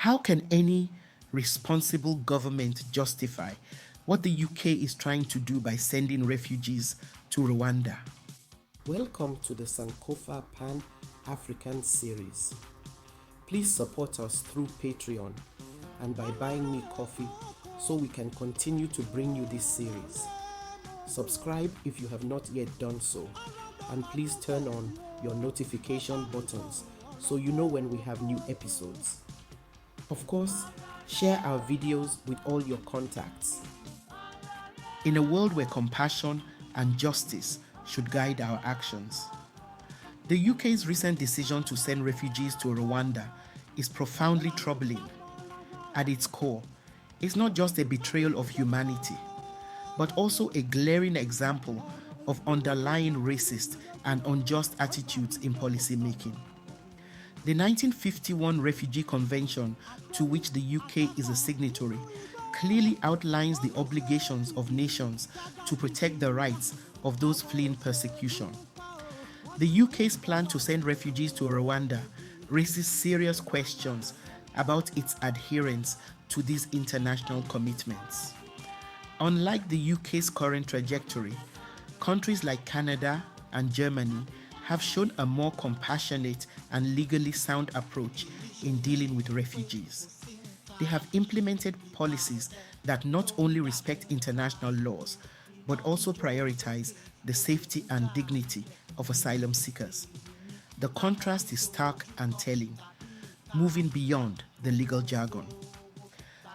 How can any responsible government justify what the UK is trying to do by sending refugees to Rwanda? Welcome to the Sankofa Pan-African series. Please support us through Patreon and by buying me coffee so we can continue to bring you this series. Subscribe if you have not yet done so, and please turn on your notification buttons so you know when we have new episodes. Of course, share our videos with all your contacts. In a world where compassion and justice should guide our actions, the UK's recent decision to send refugees to Rwanda is profoundly troubling. At its core, it's not just a betrayal of humanity, but also a glaring example of underlying racist and unjust attitudes in policymaking. The 1951 Refugee Convention, to which the UK is a signatory, clearly outlines the obligations of nations to protect the rights of those fleeing persecution. The UK's plan to send refugees to Rwanda raises serious questions about its adherence to these international commitments. Unlike the UK's current trajectory, countries like Canada and Germany have shown a more compassionate and legally sound approach in dealing with refugees. They have implemented policies that not only respect international laws, but also prioritize the safety and dignity of asylum seekers. The contrast is stark and telling, moving beyond the legal jargon.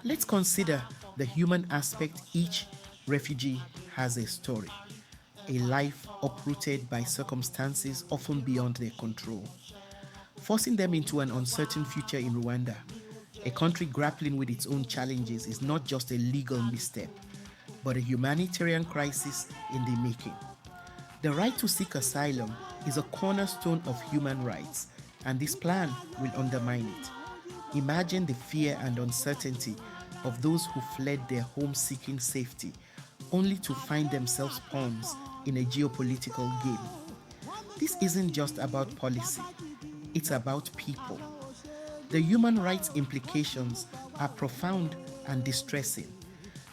Let's consider the human aspect. Each refugee has a story, a life uprooted by circumstances often beyond their control. Forcing them into an uncertain future in Rwanda, a country grappling with its own challenges, is not just a legal misstep, but a humanitarian crisis in the making. The right to seek asylum is a cornerstone of human rights, and this plan will undermine it. Imagine the fear and uncertainty of those who fled their home seeking safety, only to find themselves pawns in a geopolitical game. This isn't just about policy, it's about people. The human rights implications are profound and distressing.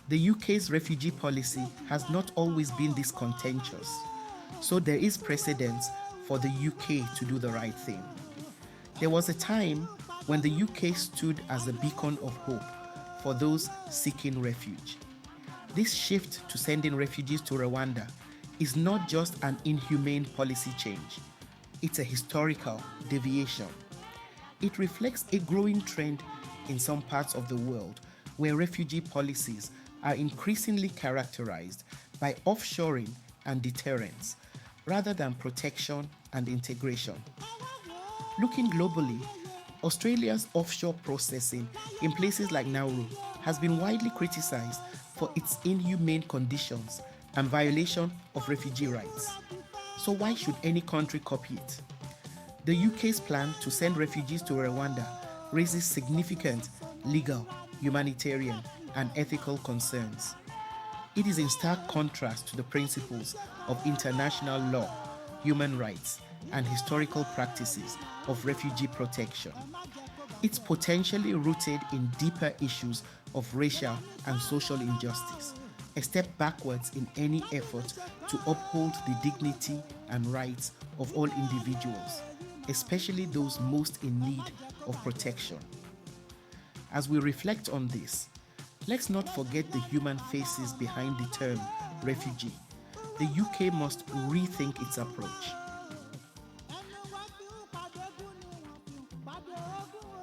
The UK's refugee policy has not always been this contentious, so there is precedent for the UK to do the right thing. There was a time when the UK stood as a beacon of hope for those seeking refuge. This shift to sending refugees to Rwanda is not just an inhumane policy change, it's a historical deviation. It reflects a growing trend in some parts of the world where refugee policies are increasingly characterized by offshoring and deterrence rather than protection and integration. Looking globally, Australia's offshore processing in places like Nauru has been widely criticized for its inhumane conditions and violation of refugee rights. So why should any country copy it? The UK's plan to send refugees to Rwanda raises significant legal, humanitarian, and ethical concerns. It is in stark contrast to the principles of international law, human rights, and historical practices of refugee protection. It's potentially rooted in deeper issues of racial and social injustice, a step backwards in any effort to uphold the dignity and rights of all individuals, especially those most in need of protection. As we reflect on this, let's not forget the human faces behind the term refugee. The UK must rethink its approach.